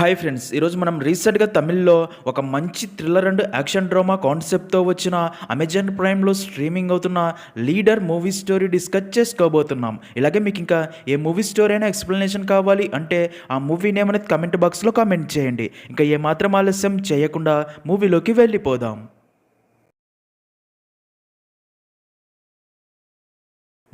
Hi friends, ఈరోజు మనం రీసెంట్గా తమిళ్లో ఒక మంచి థ్రిల్లర్ అండ్ యాక్షన్ డ్రామా కాన్సెప్ట్తో వచ్చిన అమెజాన్ ప్రైమ్లో స్ట్రీమింగ్ అవుతున్న లీడర్ మూవీ స్టోరీ డిస్కస్ చేసుకోబోతున్నాం. ఇలాగే మీకు ఇంకా ఏ మూవీ స్టోరీ అయినా ఎక్స్ప్లెనేషన్ కావాలి అంటే ఆ మూవీ నేమ్ అనేది కమెంట్ బాక్స్లో కామెంట్ చేయండి. ఇంకా ఏమాత్రం ఆలస్యం చేయకుండా మూవీలోకి వెళ్ళిపోదాం.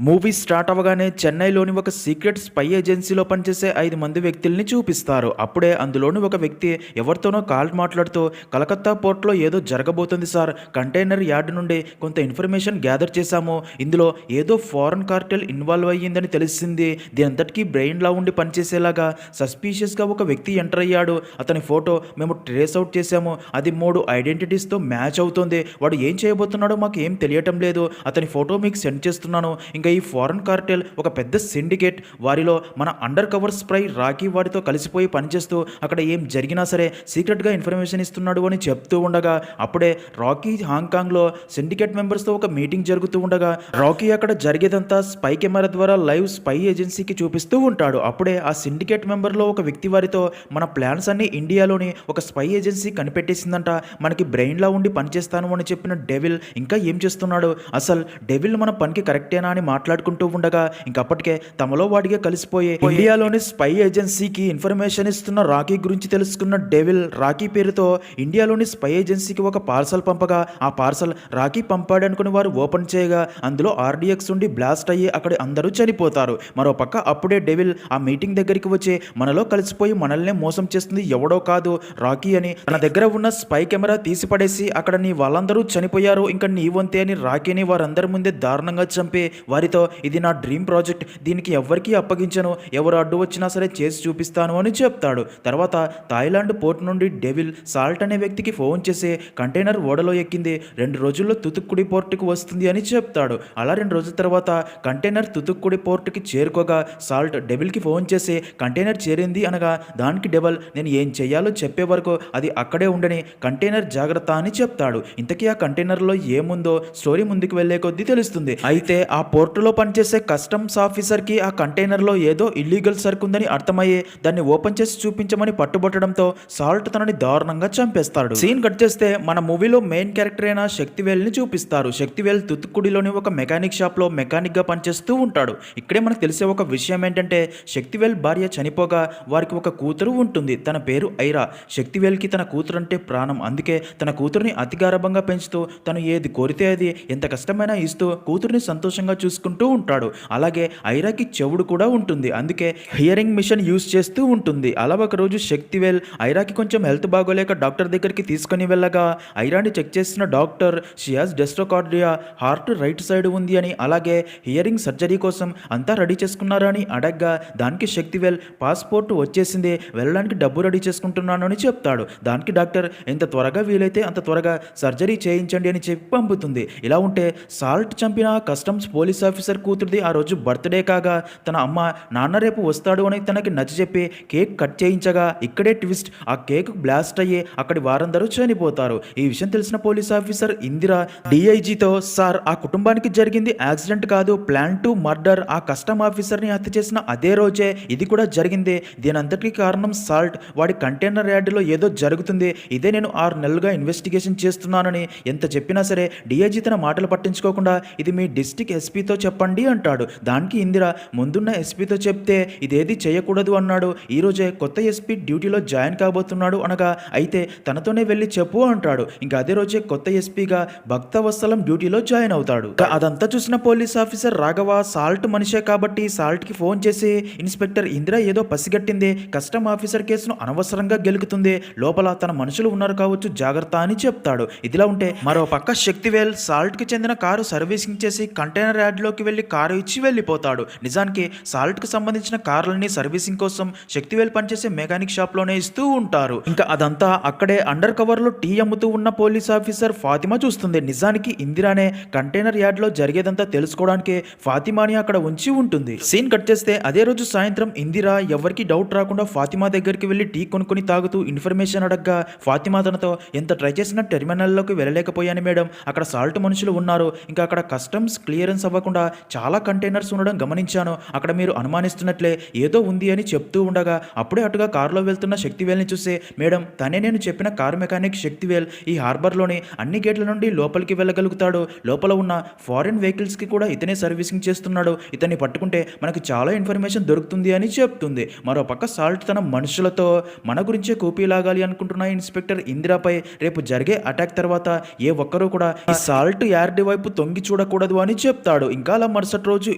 మూవీ స్టార్ట్ అవ్వగానే చెన్నైలోని ఒక సీక్రెట్ స్పై ఏజెన్సీలో పనిచేసే 5 మంది వ్యక్తుల్ని చూపిస్తారు. అప్పుడే అందులోని ఒక వ్యక్తి ఎవరితోనో కాల్ మాట్లాడుతూ కలకత్తా పోర్ట్లో ఏదో జరగబోతుంది సార్, కంటైనర్ యార్డ్ నుండి కొంత ఇన్ఫర్మేషన్ గ్యాదర్ చేశాము, ఇందులో ఏదో ఫారెన్ కార్టెల్ ఇన్వాల్వ్ అయ్యిందని తెలిసింది, దీనంతటికీ బ్రెయిన్లా ఉండి పనిచేసేలాగా సస్పీషియస్గా ఒక వ్యక్తి ఎంటర్ అయ్యాడు, అతని ఫోటో మేము ట్రేస్ అవుట్ చేశాము, అది 3 ఐడెంటిటీస్తో మ్యాచ్ అవుతుంది, వాడు ఏం చేయబోతున్నాడో మాకు ఏం తెలియటం లేదు, అతని ఫోటో మీకు సెండ్ చేస్తున్నాను, ఇంకా ఈ ఫారెన్ కార్టెల్ ఒక పెద్ద సిండికేట్, వారిలో మన అండర్ కవర్ స్ప్రై రాకీ వాడితో కలిసిపోయి పనిచేస్తూ అక్కడ ఏం జరిగినా సరే సీక్రెట్గా ఇన్ఫర్మేషన్ ఇస్తున్నాడు అని చెప్తూ ఉండగా అప్పుడే రాకీ హాంకాంగ్లో సిండికేట్ మెంబర్స్తో ఒక మీటింగ్ జరుగుతూ ఉండగా రాకీ అక్కడ జరిగేదంతా స్పై కెమెరా ద్వారా లైవ్ స్పై ఏజెన్సీకి చూపిస్తూ ఉంటాడు. అప్పుడే ఆ సిండికేట్ మెంబర్లో ఒక వ్యక్తి వారితో మన ప్లాన్స్ అన్ని ఇండియాలోని ఒక స్పై ఏజెన్సీ కనిపెట్టేసిందంట, మనకి బ్రెయిన్లా ఉండి పనిచేస్తాను అని చెప్పిన డెవిల్ ఇంకా ఏం చేస్తున్నాడు, అసలు డెవిల్ మన పనికి కరెక్టేనా అని మాట్లాడుకుంటూ ఉండగా ఇంకప్పటికే తమలో వాడిగా కలిసిపోయే ఇండియాలోని స్పై ఏజెన్సీకి ఇన్ఫర్మేషన్ ఇస్తున్న రాకీ గురించి తెలుసుకున్న డెవిల్ రాకీ పేరుతో ఇండియాలోని స్పై ఏజెన్సీకి ఒక పార్సల్ పంపగా ఆ పార్సల్ రాకీ పంపాడనుకుని వారు ఓపెన్ చేయగా అందులో ఆర్డిఎక్స్ ఉండి బ్లాస్ట్ అయ్యి అక్కడ అందరూ చనిపోతారు. మరోపక్క అప్పుడే డెవిల్ ఆ మీటింగ్ దగ్గరికి వచ్చి మనలో కలిసిపోయి మనల్నే మోసం చేస్తుంది ఎవడో కాదు రాకీ అని తన దగ్గర ఉన్న స్పై కెమెరా తీసి పడేసి అక్కడ నీ వాళ్ళందరూ చనిపోయారు, ఇంకా నీ వంతే అని రాకీని వారందరి ముందే దారుణంగా చంపి వారితో ఇది నా డ్రీమ్ ప్రాజెక్ట్, దీనికి ఎవరికీ అప్పగించను, ఎవరు అడ్డు వచ్చినా సరే చేసి చూపిస్తాను అని చెప్తాడు. తర్వాత థాయిలాండ్ పోర్ట్ నుండి డెవిల్ సాల్ట్ అనే వ్యక్తికి ఫోన్ చేసి కంటైనర్ ఓడలో ఎక్కింది, 2 రోజుల్లో తుతుక్కుడి పోర్టుకి వస్తుంది అని చెప్తాడు. అలా 2 రోజుల తర్వాత కంటైనర్ తుతుక్కుడి పోర్టుకి చేరుకోగా సాల్ట్ డెవిల్కి ఫోన్ చేసి కంటైనర్ చేరింది అనగా దానికి డెవిల్ నేను ఏం చెయ్యాలో చెప్పే వరకు అది అక్కడే ఉండని కంటైనర్ జాగ్రత్త అని చెప్తాడు. ఇంతకీ ఆ కంటైనర్లో ఏముందో స్టోరీ ముందుకు వెళ్లే కొద్దీ తెలుస్తుంది. అయితే ఆ పోర్టులో పనిచేసే కస్టమ్స్ ఆఫీసర్కి ఆ కంటైనర్లో ఏదో ఇల్లీగల్ సరుకు ఉందని అర్థమయ్యే దాన్ని ఓపెన్ చేసి చూపించమని పట్టుబట్టడంతో సాల్ట్ తనని దారుణంగా చంపేస్తాడు. సీన్ కట్ చేస్తే మన మూవీలో మెయిన్ క్యారెక్టర్ అయిన శక్తివేల్ని చూపిస్తారు. శక్తివేల్ తుతుక్కుడిలోని ఒక మెకానిక్ షాప్లో మెకానిక్గా పనిచేస్తూ ఉంటాడు. ఇక్కడే మనకు తెలిసే ఒక విషయం ఏంటంటే శక్తివేల్ భార్య చనిపోగా వారికి ఒక కూతురు ఉంటుంది, తన పేరు ఐరా. శక్తివేల్కి తన కూతురు అంటే ప్రాణం, అందుకే తన కూతురుని అతి గారభంగా పెంచుతూ తను ఏది కోరితే అది ఎంత కష్టమైనా ఇస్తూ కూతురుని సంతోషంగా చూసుకుంటూ ఉంటాడు. అలాగే ఐరాకి చెవుడు కూడా ఉంటుంది, అందుకే హియరింగ్ మిషన్ యూజ్ చేస్తూ ఉంటుంది. అలా ఒకరోజు శక్తివేల్ ఐరాకి కొంచెం హెల్త్ బాగోలేక డాక్టర్ దగ్గరికి తీసుకుని వెళ్ళగా ఐరాని చెక్ చేసిన డాక్టర్ షియాస్ డెస్ట్రోకార్డియా, హార్ట్ రైట్ సైడ్ ఉంది అని, అలాగే హియరింగ్ సర్జరీ కోసం అంతా రెడీ చేసుకున్నారా అని అడగ్గా దానికి శక్తివేల్ పాస్పోర్ట్ వచ్చేసింది, వెళ్ళడానికి డబ్బు రెడీ చేసుకుంటున్నాను అని చెప్తాడు. దానికి డాక్టర్ ఎంత త్వరగా వీలైతే అంత త్వరగా సర్జరీ చేయించండి అని చెప్పి పంపుతుంది. ఇలా ఉంటే సాల్ట్ చంపిన కస్టమ్స్ పోలీస్ ఆఫీసర్ కూతురిది ఆ రోజు బర్త్డే కాగా తన అమ్మ నాన్న రేపు వస్తాడు అని తనకి నచ్చజెప్పి కేక్ కట్ చేయించగా ఇక్కడే ట్విస్ట్, ఆ కేక్ బ్లాస్ట్ అయ్యి అక్కడి వారందరూ చనిపోతారు. ఈ విషయం తెలిసిన పోలీస్ ఆఫీసర్ ఇందిరా డిఐజీతో సార్ ఆ కుటుంబానికి జరిగింది యాక్సిడెంట్ కాదు, ప్లాన్ టు మర్డర్, ఆ కస్టమ్ ఆఫీసర్ని హత్య చేసిన అదే రోజే ఇది కూడా జరిగింది, దీనంతటికీ కారణం సాల్ట్, వాడి కంటైనర్ యార్డులో ఏదో జరుగుతుంది, ఇదే నేను 6 నెలలుగా ఇన్వెస్టిగేషన్ చేస్తున్నానని ఎంత చెప్పినా సరే డిఐజీ తన మాటలు పట్టించుకోకుండా ఇది మీ డిస్ట్రిక్ట్ ఎస్పీతో చెప్పండి అంటాడు. దానికి ఇందిరా ముందున్న ఎస్పీతో చెప్తే ఇదేది చేయకూడదు అన్నాడు, ఈరోజే కొత్త ఎస్పీ డ్యూటీలో జాయిన్ కాబోతున్నాడు అనగా అయితే తనతోనే వెళ్ళి చెప్పు అంటాడు. ఇంకా అదే రోజే కొత్త ఎస్పీగా భక్తవత్సలం డ్యూటీలో జాయిన్ అవుతాడు. అదంతా చూసిన పోలీస్ ఆఫీసర్ రాఘవ సాల్ట్ మనిషే కాబట్టి సాల్ట్కి ఫోన్ చేసి ఇన్స్పెక్టర్ ఇందిరా ఏదో పసిగట్టింది, కస్టమ్ ఆఫీసర్ కేసును అనవసరంగా గెలుకుతుంది, లోపల తన మనుషులు ఉన్నారు కావచ్చు జాగ్రత్త అని చెప్తాడు. ఇదిలా ఉంటే మరో పక్క శక్తివేల్ సాల్ట్కి చెందిన కారు సర్వీసింగ్ చేసి కంటైనర్ యార్డ్లోకి వెళ్ళి కారు ఇచ్చి వెళ్ళిపోతాడు. నిజానికి సాల్ట్కి సంబంధించిన కార్లని సర్వీసింగ్ కోసం శక్తివేల్ పనిచేసే మెకానిక్ షాప్లోనే ఇస్తూ ఉంటారు. ఇంకా అదంతా అక్కడే అండర్ కవర్లో టీ అమ్ముతూ ఉన్న పోలీస్ ఆఫీసర్ ఫాతిమా చూస్తుంది. నిజానికి ఇందిరానే కంటైనర్ యార్డ్లో జరిగేదంతా తెలుసుకోవడానికి ఫాతిమాని అక్కడ ఉంచి ఉంటుంది. సీన్ కట్ చేస్తే అదే రోజు సాయంత్రం ఇందిరా ఎవరికి డౌట్ రాకుండా ఫాతిమా దగ్గరికి వెళ్ళి టీ కొనుక్కొని తాగుతూ ఇన్ఫర్మేషన్ అడగ్గా ఫాతిమా తనతో ఎంత ట్రై చేసినా టెర్మినల్లోకి వెళ్ళలేకపోయాను మేడం, అక్కడ సాల్ట్ మనుషులు ఉన్నారు, ఇంకా అక్కడ కస్టమ్స్ క్లియరెన్స్ అవ్వకుండా కాకుండా చాలా కంటైనర్స్ ఉండడం గమనించాను. అక్కడ మీరు అనుమానిస్తున్నట్లే ఏదో ఉంది అని చెప్తూ ఉండగా అప్పుడే అటుగా కారులో వెళ్తున్న శక్తివేల్ని చూసి, మేడం తనే నేను చెప్పిన కారు మెకానిక్ శక్తివేల్. ఈ హార్బర్లోని అన్ని గేట్ల నుండి లోపలికి వెళ్ళగలుగుతాడు. లోపల ఉన్న ఫారిన్ వెహికల్స్కి కూడా ఇతనే సర్వీసింగ్ చేస్తున్నాడు. ఇతన్ని పట్టుకుంటే మనకు చాలా ఇన్ఫర్మేషన్ దొరుకుతుంది అని చెప్తుంది. మరోపక్క సాల్ట్ తన మనుషులతో మన గురించే కూపీ లాగాలి అనుకుంటున్న ఇన్స్పెక్టర్ ఇందిరాపై రేపు జరిగే అటాక్ తర్వాత ఏ ఒక్కరూ కూడా ఈ సాల్ట్ యార్డ్ వైపు తొంగి చూడకూడదు అని చెప్తాడు. ఇంకా అలా మరుసటి రోజు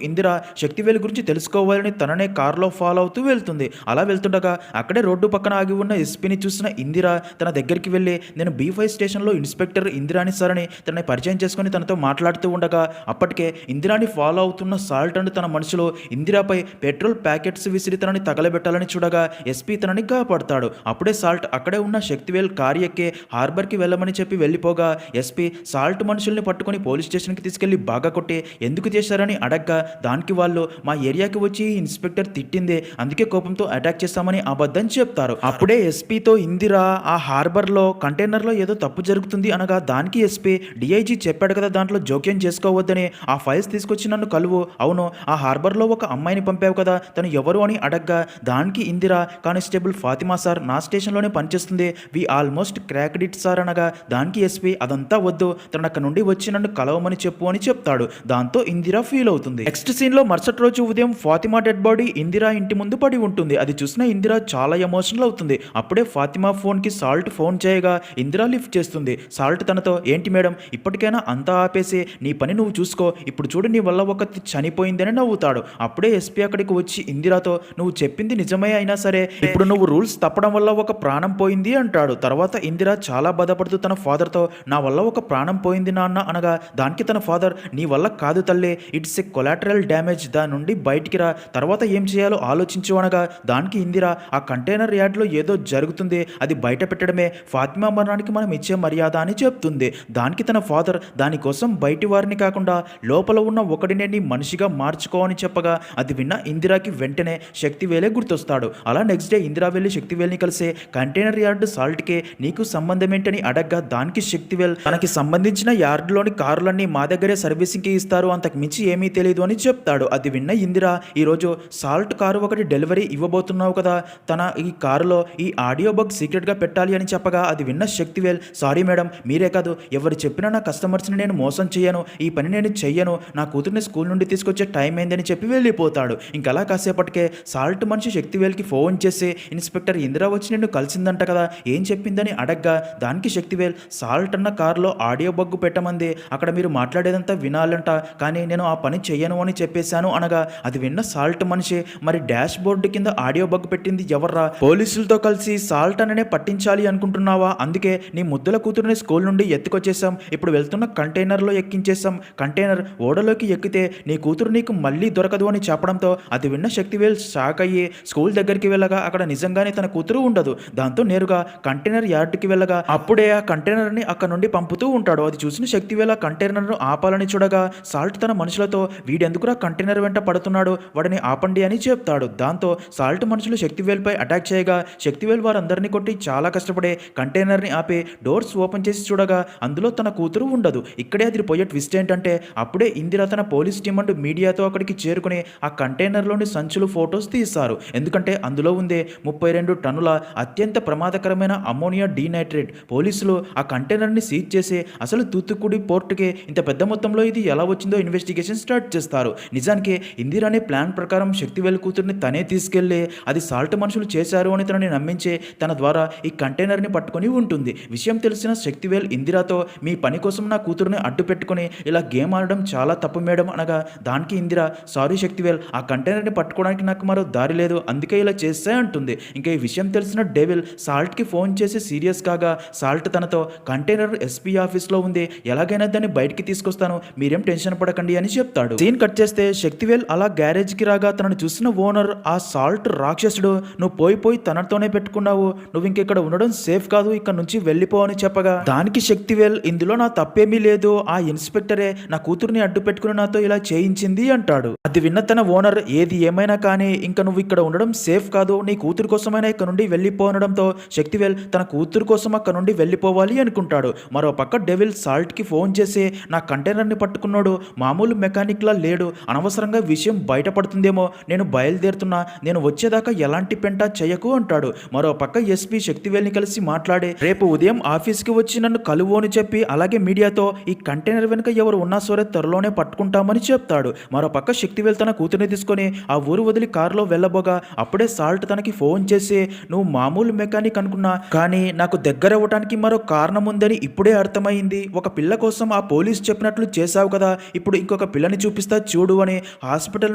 ఇందిరా శక్తివేల్ గురించి తెలుసుకోవాలని తననే కారులో ఫాలో అవుతూ వెళ్తుంది. అలా వెళ్తుండగా అక్కడే రోడ్డు పక్కన ఆగి ఉన్న ఎస్పీని చూసిన ఇందిరా తన దగ్గరికి వెళ్ళి, నేను B5 స్టేషన్లో ఇన్స్పెక్టర్ ఇందిరాని సార్ అని తనని పరిచయం చేసుకుని తనతో మాట్లాడుతూ ఉండగా అప్పటికే ఇందిరాని ఫాలో అవుతున్న సాల్ట్ అండ్ తన మనుషులు ఇందిరాపై పెట్రోల్ ప్యాకెట్స్ విసిరి తనని తగలబెట్టాలని చూడగా ఎస్పీ తనని కాపాడుతాడు. అప్పుడే సాల్ట్ అక్కడే ఉన్న శక్తివేల్ కారు ఎక్కి హార్బర్కి వెళ్ళమని చెప్పి వెళ్ళిపోగా ఎస్పీ సాల్ట్ మనుషుల్ని పట్టుకొని పోలీస్ స్టేషన్కి తీసుకెళ్లి బాగా కొట్టి ఎందుకు చేశారని అడగ్గా దానికి వాళ్ళు మా ఏరియాకి వచ్చి ఇన్స్పెక్టర్ తిట్టిందే, అందుకే కోపంతో అటాక్ చేస్తామని అబద్ధం చెప్తారు. అప్పుడే ఎస్పీతో ఇందిరా ఆ హార్బర్లో కంటైనర్లో ఏదో తప్పు జరుగుతుంది అనగా దానికి ఎస్పీ డిఐజీ చెప్పాడు కదా దాంట్లో జోక్యం చేసుకోవద్దని, ఆ ఫైల్స్ తీసుకొచ్చి నన్ను కలువు. అవును ఆ హార్బర్లో ఒక అమ్మాయిని పంపావు కదా తను ఎవరు అని అడగ్గా దానికి ఇందిరా కానిస్టేబుల్ ఫాతిమా సార్ నా స్టేషన్లోనే పనిచేస్తుంది, we almost cracked it sir అనగా దానికి ఎస్పీ అదంతా వద్దు తను అక్కడ నుండి వచ్చి నన్ను కలవమని చెప్పు అని చెప్తాడు. దాంతో ఇందిరా ఫీల్ అవుతుంది. నెక్స్ట్ సీన్ లో మరుసటి రోజు ఉదయం ఫాతిమా డెడ్ బాడీ ఇందిరా ఇంటి ముందు పడి ఉంటుంది. అది చూసిన ఇందిరా చాలా ఎమోషనల్ అవుతుంది. అప్పుడే ఫాతిమా ఫోన్ కి సాల్ట్ ఫోన్ చేయగా ఇందిరా లిఫ్ట్ చేస్తుంది. సాల్ట్ తనతో, ఏంటి మేడం ఇప్పటికైనా అంతా ఆపేసి నీ పని నువ్వు చూసుకో, ఇప్పుడు చూడు నీ వల్ల ఒకటి చనిపోయిందని నవ్వుతాడు. అప్పుడే ఎస్పీ అక్కడికి వచ్చి ఇందిరాతో, నువ్వు చెప్పింది నిజమే అయినా సరే ఇప్పుడు నువ్వు రూల్స్ తప్పడం వల్ల ఒక ప్రాణం పోయింది అంటాడు. తర్వాత ఇందిరా చాలా బాధపడుతూ తన ఫాదర్తో, నా వల్ల ఒక ప్రాణం పోయింది నాన్న అనగా దానికి తన ఫాదర్, నీ వల్ల కాదు తల్లి, ఇట్స్ ఎ కొలాటరల్ డ్యామేజ్, దాని నుండి బయటికి రా, తర్వాత ఏం చేయాలో ఆలోచించు అనగా దానికి ఇందిరా, ఆ కంటైనర్ యార్డ్లో ఏదో జరుగుతుంది, అది బయట పెట్టడమే ఫాతిమా మరణానికి మనం ఇచ్చే మర్యాద అని చెప్తుంది. దానికి తన ఫాదర్, దానికోసం బయటి వారిని కాకుండా లోపల ఉన్న ఒకడినే నీ మనిషిగా మార్చుకో అని చెప్పగా అది విన్న ఇందిరాకి వెంటనే శక్తివేలే గుర్తొస్తాడు. అలా నెక్స్ట్ డే ఇందిరా వెళ్ళి శక్తివేల్ని కలిసే కంటైనర్ యార్డ్ సాల్ట్కే నీకు సంబంధం ఏంటని అడగ్గా దానికి శక్తివేల్, తనకి సంబంధించిన యార్డ్లోని కారులన్నీ మా దగ్గరే సర్వీసింగ్కి ఇస్తారు, అంతకు మించి ఏమీ తెలియదు అని చెప్తాడు. అది విన్న ఇందిరా, ఈరోజు సాల్ట్ కారు ఒకటి డెలివరీ ఇవ్వబోతున్నావు కదా, తన ఈ కారులో ఈ ఆడియో బగ్ సీక్రెట్గా పెట్టాలి అని చెప్పగా అది విన్న శక్తివేల్, సారీ మేడం మీరే కాదు ఎవరు చెప్పినా నా కస్టమర్స్ని నేను మోసం చేయను, ఈ పని నేను చెయ్యను, నా కూతుర్ని స్కూల్ నుండి తీసుకొచ్చే టైం అయిందని చెప్పి వెళ్ళిపోతాడు. ఇంకలా కాసేపటికే సాల్ట్ మనిషి శక్తివేల్కి ఫోన్ చేసి, ఇన్స్పెక్టర్ ఇందిరా వచ్చి నిన్ను కలిసిందంట కదా ఏం చెప్పిందని అడగ్గా దానికి శక్తివేల్, సాల్ట్ అన్న కారులో ఆడియో బగ్గు పెట్టమంది, అక్కడ మీరు మాట్లాడేదంతా వినాలంట, కానీ నేను ఆ పని చెయ్యను అని చెప్పేశాను అనగా అది విన్న సాల్ట్ మనిషి, మరి డాష్ బోర్డు కింద ఆడియో బగ్ పెట్టింది ఎవర్రా, పోలీసులతో కలిసి సాల్ట్ అననే పట్టించాలి అనుకుంటున్నావా, అందుకే నీ ముద్దుల కూతురుని స్కూల్ నుండి ఎత్తుకొచ్చేసాం, ఇప్పుడు వెళ్తున్న కంటైనర్లో ఎక్కించేసాం, కంటైనర్ ఓడలోకి ఎక్కితే నీ కూతురు నీకు మళ్ళీ దొరకదు అని చెప్పడంతో అది విన్న శక్తివేల్ షాక్ అయ్యి స్కూల్ దగ్గరికి వెళ్ళగా అక్కడ నిజంగానే తన కూతురు ఉండదు. దాంతో నేరుగా కంటైనర్ యార్డ్కి వెళ్ళగా అప్పుడే ఆ కంటైనర్ని అక్కడ నుండి పంపుతూ ఉంటాడు. అది చూసిన శక్తివేల్ ఆ కంటైనర్ను ఆపాలని చూడగా సాల్ట్ తన మనుషులతో, వీడెందుకురా కంటైనర్ వెంట పడుతున్నాడు, వాడిని ఆపండి అని చెప్తాడు. దాంతో సాల్ట్ మనుషులు శక్తివేల్పై అటాక్ చేయగా శక్తివేల్ వారందరినీ కొట్టి చాలా కష్టపడే కంటైనర్ని ఆపి డోర్స్ ఓపెన్ చేసి చూడగా అందులో తన కూతురు ఉండదు. ఇక్కడే అది పోయే ట్విస్ట్ ఏంటంటే అప్పుడే ఇందిరా తన పోలీస్ టీం అండ్ మీడియాతో అక్కడికి చేరుకుని ఆ కంటైనర్లోని సంచులు ఫొటోస్ తీస్తారు. ఎందుకంటే అందులో ఉందే 32 టన్నుల అత్యంత ప్రమాదకరమైన అమ్మోనియా డీనైట్రేట్. పోలీసులు ఆ కంటైనర్ని సీజ్ చేసి అసలు తూత్తుకుడి పోర్టుకి ఇంత పెద్ద మొత్తంలో ఇది ఎలా వచ్చిందో ఇన్వెస్టిగేషన్ స్టార్ట్ చేస్తారు. నిజానికి ఇందిరానే ప్లాన్ ప్రకారం శక్తివేల్ కూతుర్ని తనే తీసుకెళ్లి అది సాల్ట్ మనుషులు చేశారు అని తనని నమ్మించి తన ద్వారా ఈ కంటైనర్ని పట్టుకొని ఉంటుంది. విషయం తెలిసిన శక్తివేల్ ఇందిరాతో, మీ పని కోసం నా కూతురుని అడ్డు పెట్టుకుని ఇలా గేమ్ ఆడడం చాలా తప్పు మేడం అనగా దానికి ఇందిరా, సారీ శక్తివేల్ ఆ కంటైనర్ని పట్టుకోవడానికి నాకు మరో దారి లేదు, అందుకే ఇలా చేస్తే అంటుంది. ఇంకా ఈ విషయం తెలిసిన డెవిల్ సాల్ట్కి ఫోన్ చేసి సీరియస్ కాగా సాల్ట్ తనతో, కంటైనర్ ఎస్పీ ఆఫీస్లో ఉంది, ఎలాగైనా దాన్ని బయటికి తీసుకొస్తాను, మీరేం టెన్షన్ పడకండి అని చెప్తాడు. సీన్ కట్ చేస్తే శక్తివేల్ అలా గ్యారేజ్కి రాగా తనను చూసిన ఓనర్, ఆ సాల్ట్ రాక్షసుడు, నువ్వు పోయి తనతోనే పెట్టుకున్నావు, నువ్వు ఇంకెక్కడ ఉండడం సేఫ్ కాదు, ఇక్కడ నుంచి వెళ్ళిపో అని చెప్పగా దానికి శక్తివేల్, ఇందులో నా తప్పేమీ లేదు, ఆ ఇన్స్పెక్టరే నా కూతుర్ని అడ్డు పెట్టుకుని నాతో ఇలా చేయించింది అంటాడు. అది విన్న తన ఓనర్, ఏది ఏమైనా కానీ ఇంకా నువ్వు ఇక్కడ ఉండడం సేఫ్ కాదు, నీ కూతురు కోసమైనా ఇక్కడ నుండి వెళ్ళిపో అనడంతో శక్తివేల్ తన కూతురు కోసం అక్కడ నుండి వెళ్ళిపోవాలి అనుకుంటాడు. మరో పక్క డెవిల్ సాల్ట్కి ఫోన్ చేసి, నా కంటైనర్ని పట్టుకున్నాడు, మామూలు మామూలు మెకానిక్లా లేడు, అనవసరంగా విషయం బయటపడుతుందేమో, నేను బయలుదేరుతున్నా, నేను వచ్చేదాకా ఎలాంటి పెంట చెయ్యకు అంటాడు. మరో పక్క ఎస్పీ శక్తివేల్ని కలిసి మాట్లాడి రేపు ఉదయం ఆఫీస్కి వచ్చి నన్ను కలువు అని చెప్పి అలాగే మీడియాతో ఈ కంటైనర్ వెనుక ఎవరు ఉన్నా సరే త్వరలోనే పట్టుకుంటామని చెప్తాడు. మరో పక్క శక్తివేల్ తన కూతురిని తీసుకొని ఆ ఊరు వదిలి కారులో వెళ్ళబోగా అప్పుడే సాల్ట్ తనకి ఫోన్ చేసి నువ్వు మామూలు మెకానిక్ అనుకున్నా, కానీ నాకు దగ్గర అవ్వటానికి మరో కారణం ఉందని ఇప్పుడే అర్థమైంది. ఒక పిల్ల కోసం ఆ పోలీస్ చెప్పినట్లు చేశావు కదా, ఇప్పుడు ఇంకొక పిల్లని చూపిస్తా చూడు అని హాస్పిటల్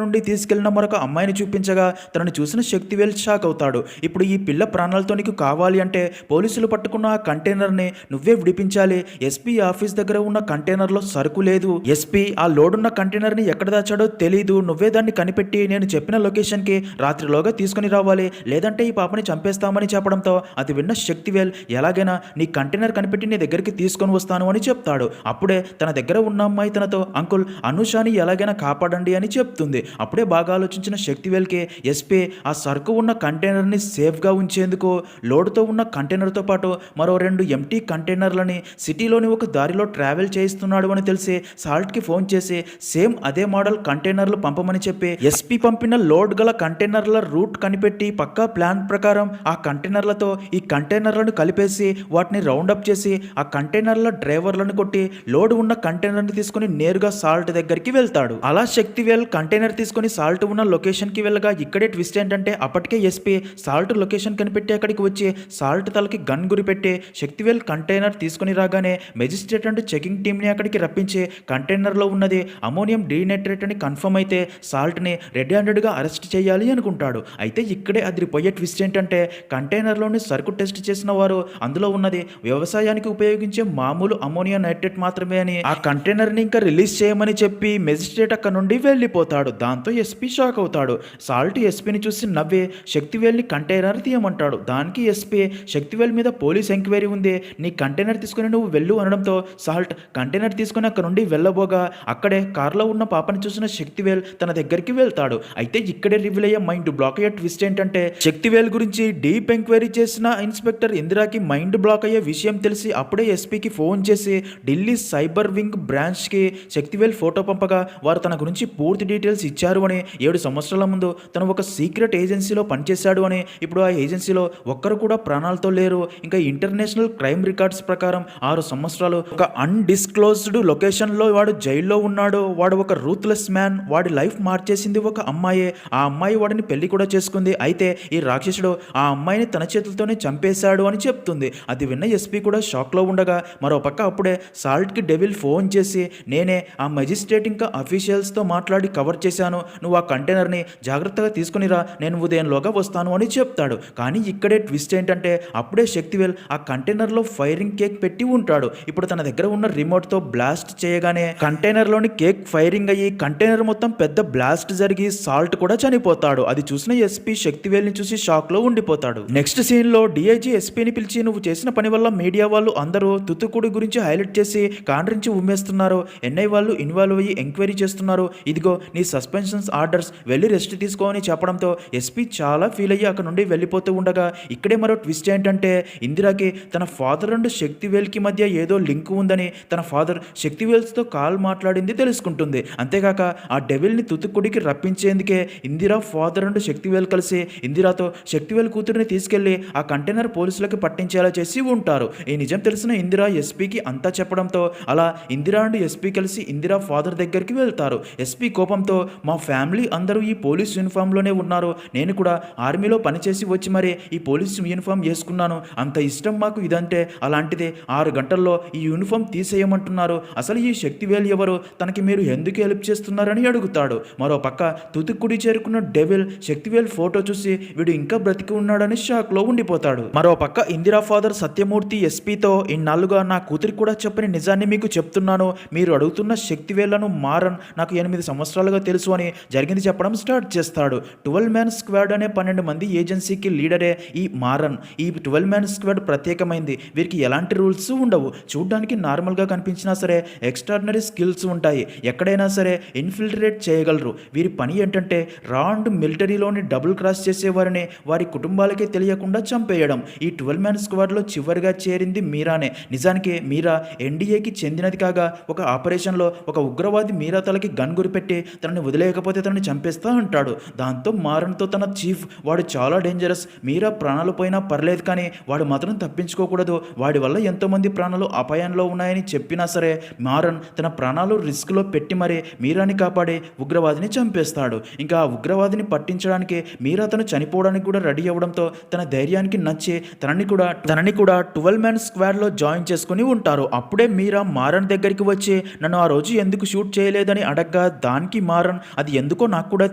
నుండి తీసుకెళ్లిన మరొక అమ్మాయిని చూపించగా తనని చూసిన శక్తివేల్ షాక్ అవుతాడు. ఇప్పుడు ఈ పిల్ల ప్రాణాలతో నీకు కావాలి అంటే పోలీసులు పట్టుకున్న ఆ కంటైనర్ని నువ్వే విడిపించాలి. ఎస్పీ ఆఫీస్ దగ్గర ఉన్న కంటైనర్లో సరుకు లేదు, ఎస్పీ ఆ లోడున్న కంటైనర్ని ఎక్కడ దాచాడో తెలీదు, నువ్వే దాన్ని కనిపెట్టి నేను చెప్పిన లొకేషన్కి రాత్రిలోగా తీసుకుని రావాలి, లేదంటే ఈ పాపని చంపేస్తామని చెప్పడంతో అది విన్న శక్తివేల్ ఎలాగైనా నీ కంటైనర్ కనిపెట్టి నీ దగ్గరికి తీసుకొని వస్తాను అని చెప్తాడు. అప్పుడే తన దగ్గర ఉన్న అమ్మాయి తనతో అంకుల్ అనుషాని ఎలాగైనా కాపాడండి అని చెప్తుంది. అప్పుడే బాగా ఆలోచించిన శక్తివేల్కి ఎస్పీ ఆ సరుకు ఉన్న కంటైనర్ని సేఫ్గా ఉంచేందుకు లోడుతో ఉన్న కంటైనర్తో పాటు మరో 2 ఎంటీ కంటైనర్లని సిటీలోని ఒక దారిలో ట్రావెల్ చేయిస్తున్నాడు అని తెలిసి సాల్ట్కి ఫోన్ చేసి సేమ్ అదే మోడల్ కంటైనర్లు పంపమని చెప్పి ఎస్పీ పంపిన లోడ్ గల కంటైనర్ల రూట్ కనిపెట్టి పక్కా ప్లాన్ ప్రకారం ఆ కంటైనర్లతో ఈ కంటైనర్లను కలిపేసి వాటిని రౌండప్ చేసి ఆ కంటైనర్ల డ్రైవర్లను కొట్టి లోడ్ ఉన్న కంటైనర్ని తీసుకుని నేరుగా సాల్ట్ దగ్గరికి వెళ్తాడు. అలా శక్తివేల్ కంటైనర్ తీసుకుని సాల్ట్ ఉన్న లొకేషన్కి వెళ్ళగా ఇక్కడే ట్విస్ట్ ఏంటంటే అప్పటికే ఎస్పీ సాల్ట్ లొకేషన్ కనిపెట్టి అక్కడికి వచ్చి సాల్ట్ తలకి గన్ గురిపెట్టి శక్తివేల్ కంటైనర్ తీసుకుని రాగానే మెజిస్ట్రేట్ అండ్ చెకింగ్ టీమ్ని అక్కడికి రప్పించి కంటైనర్లో ఉన్నది అమోనియం డీనైట్రేట్ అని కన్ఫర్మ్ అయితే సాల్ట్ని రెడ్ హ్యాండెడ్గా అరెస్ట్ చేయాలి అనుకుంటాడు. అయితే ఇక్కడే అదిరిపోయే ట్విస్ట్ ఏంటంటే కంటైనర్లోని సరుకు టెస్ట్ చేసిన వారు అందులో ఉన్నది వ్యవసాయానికి ఉపయోగించే మామూలు అమోనియా నైట్రేట్ మాత్రమే అని ఆ కంటైనర్ని ఇంకా రిలీజ్ చేయమని చెప్పి మెజిస్ట్రేట్ అక్కడ నుండి వెళ్ళిపోతాడు. దాంతో ఎస్పీ షాక్ అవుతాడు. సాల్ట్ ఎస్పీని చూసి నవ్వి శక్తివేల్ని కంటైనర్ తీయమంటాడు. దానికి ఎస్పీ శక్తివేల్ మీద పోలీస్ ఎంక్వైరీ ఉంది, నీ కంటైనర్ తీసుకుని నువ్వు వెళ్ళు అనడంతో సాల్ట్ కంటైనర్ తీసుకుని అక్కడ నుండి వెళ్ళబోగా అక్కడే కార్లో ఉన్న పాపని చూసిన శక్తివేల్ తన దగ్గరికి వెళ్తాడు. అయితే ఇక్కడే రివీల్ అయ్యే మైండ్ బ్లాక్ అయ్యే ట్విస్ట్ ఏంటంటే శక్తివేల్ గురించి డీప్ ఎంక్వైరీ చేసిన ఇన్స్పెక్టర్ ఇందిరాకి మైండ్ బ్లాక్ అయ్యే విషయం తెలిసి అప్పుడే ఎస్పీకి ఫోన్ చేసి ఢిల్లీ సైబర్ వింగ్ బ్రాంచ్కి శక్తివేల్ ఫోటో పంపగా వారు తన గురించి పూర్తి డీటెయిల్స్ ఇచ్చారు అని, 7 సంవత్సరాల ముందు తను ఒక సీక్రెట్ ఏజెన్సీలో పనిచేశాడు అని, ఇప్పుడు ఆ ఏజెన్సీలో ఒక్కరు కూడా ప్రాణాలతో లేరు, ఇంకా ఇంటర్నేషనల్ క్రైమ్ రికార్డ్స్ ప్రకారం 6 సంవత్సరాలు ఒక అన్డిస్క్లోజ్డ్ లొకేషన్లో వాడు జైల్లో ఉన్నాడు, వాడు ఒక రూత్లెస్ మ్యాన్, వాడి లైఫ్ మార్చేసింది ఒక అమ్మాయే, ఆ అమ్మాయి వాడిని పెళ్లి కూడా చేసుకుంది, అయితే ఈ రాక్షసుడు ఆ అమ్మాయిని తన చేతులతోనే చంపేశాడు అని చెప్తుంది. అది విన్న ఎస్పీ కూడా షాక్లో ఉండగా మరో పక్క అప్పుడే సాల్ట్కి డెవిల్ ఫోన్ చేసి నేనే ఆ మెజిస్ట్రేట్ ఇంకా అఫీషియల్స్తో మాట్లాడి కవర్ చేశాను, నువ్వు ఆ కంటైనర్ని జాగ్రత్తగా తీసుకునిరా, నేను ఉదయంలోగా వస్తాను అని చెప్తాడు. కానీ ఇక్కడే ట్విస్ట్ ఏంటంటే అప్పుడే శక్తివేల్ ఆ కంటైనర్లో ఫైరింగ్ కేక్ పెట్టి ఉంటాడు. ఇప్పుడు తన దగ్గర ఉన్న రిమోట్తో బ్లాస్ట్ చేయగానే కంటైనర్లోని కేక్ ఫైరింగ్ అయ్యి కంటైనర్ మొత్తం పెద్ద బ్లాస్ట్ జరిగి సాల్ట్ కూడా చనిపోతాడు. అది చూసిన ఎస్పీ శక్తివేల్ని చూసి షాక్లో ఉండిపోతాడు. నెక్స్ట్ సీన్లో డిఐజీ ఎస్పీని పిలిచి నువ్వు చేసిన పని వల్ల మీడియా వాళ్ళు అందరూ తుతుకుడి గురించి హైలైట్ చేసి కాండ్రించి ఉమ్మేస్తున్నారు, ఎన్ఐ వాళ్ళు ఇన్వాల్వ్ అయ్యి ఎంక్వైరీ చేస్తున్నారు, ఇదిగో నీ సస్పెన్షన్స్ ఆర్డర్స్, వెళ్ళి రెస్ట్ తీసుకో అని చెప్పడంతో ఎస్పీ చాలా ఫీల్ అయ్యి అక్కడ నుండి వెళ్ళిపోతూ ఉండగా ఇక్కడే మరో ట్విస్ట్ ఏంటంటే ఇందిరాకి తన ఫాదర్ అండ్ శక్తివేల్కి మధ్య ఏదో లింక్ ఉందని తన ఫాదర్ శక్తివేల్స్తో కాల్ మాట్లాడింది తెలుసుకుంటుంది. అంతేకాక ఆ డెవిల్ని తుతుకుడికి రప్పించేందుకే ఇందిరా ఫాదర్ అండ్ శక్తివేల్ కలిసి ఇందిరాతో శక్తివేల్ కూతురిని తీసుకెళ్లి ఆ కంటైనర్ పోలీసులకు పట్టించేలా చేసి ఉంటారు. ఈ నిజం తెలిసిన ఇందిరా ఎస్పీకి అంతా చెప్పడంతో అలా ఇందిరా అండ్ ఎస్పీ కలిసి ఇందిరా ఫాదర్ దగ్గరికి వెళ్తారు. ఎస్పీ కోపంతో మా ఫ్యామిలీ అందరూ ఈ పోలీస్ యూనిఫామ్లోనే ఉన్నారు, నేను కూడా ఆర్మీలో పనిచేసి వచ్చి మరీ ఈ పోలీస్ యూనిఫామ్ వేసుకున్నాను, అంత ఇష్టం మాకు ఇదంటే, అలాంటిది 6 గంటల్లో ఈ యూనిఫామ్ తీసేయమంటున్నారు, అసలు ఈ శక్తివేల్ ఎవరు, తనకి మీరు ఎందుకు హెల్ప్ చేస్తున్నారని అడుగుతాడు. మరో పక్క తుతుక్కుడి చేరుకున్న డెవిల్ శక్తివేల్ ఫోటో చూసి వీడు ఇంకా బ్రతికి ఉన్నాడని షాక్లో ఉండిపోతాడు. మరో పక్క ఇందిరా ఫాదర్ సత్యమూర్తి ఎస్పీతో ఇన్నాళ్ళుగా నా కూతురి కూడా చెప్పని నిజాన్ని మీకు చెప్తున్నాను, మీరు అడుగుతున్న శక్తివేళ్లను మారన్ నాకు 8 సంవత్సరాలుగా తెలుసు అని జరిగింది చెప్పడం స్టార్ట్ చేస్తాడు. 12 మ్యాన్ స్క్వాడ్ అనే 12 మంది ఏజెన్సీకి లీడరే ఈ మారన్. ఈ 12 మ్యాన్ స్క్వాడ్ ప్రత్యేకమైంది, వీరికి ఎలాంటి రూల్స్ ఉండవు, చూడ్డానికి నార్మల్గా కనిపించినా సరే ఎక్స్ట్రాడినరీ స్కిల్స్ ఉంటాయి, ఎక్కడైనా సరే ఇన్ఫిల్ట్రేట్ చేయగలరు. వీరి పని ఏంటంటే రా అండ్ మిలిటరీలోని డబుల్ క్రాస్ చేసేవారిని వారి కుటుంబాలకే తెలియకుండా చంపేయడం. ఈ 12 మ్యాన్ స్క్వాడ్లో చివరిగా చేరింది మీరానే. నిజానికి మీరా ఎన్డీఏకి చెందినది కాగా ఒక ఆపరేషన్లో ఒక ఉగ్ర ఉగ్రవాది మీరా తలకి గన్ గురిపెట్టి తనని వదిలేయకపోతే తనని చంపేస్తా అంటాడు. దాంతో మారన్తో తన చీఫ్ వాడు చాలా డేంజరస్, మీరా ప్రాణాలు పోయినా పర్లేదు కానీ వాడు మాత్రం తప్పించుకోకూడదు, వాడి వల్ల ఎంతోమంది ప్రాణాలు అపాయంలో ఉన్నాయని చెప్పినా సరే మారన్ తన ప్రాణాలు రిస్క్లో పెట్టి మరీ మీరాని కాపాడి ఉగ్రవాదిని చంపేస్తాడు. ఇంకా ఆ ఉగ్రవాదిని పట్టించడానికి మీరా తను చనిపోవడానికి కూడా రెడీ అవ్వడంతో తన ధైర్యానికి నచ్చి తనని కూడా 12 మ్యాన్ స్క్వాడ్లో జాయిన్ చేసుకుని ఉంటారు. అప్పుడే మీరా మారన్ దగ్గరికి వచ్చి నన్ను ఆ రోజు ఎందుకు షూట్ చేయలేదని అడగ్గా దానికి మారన్ అది ఎందుకో నాకు కూడా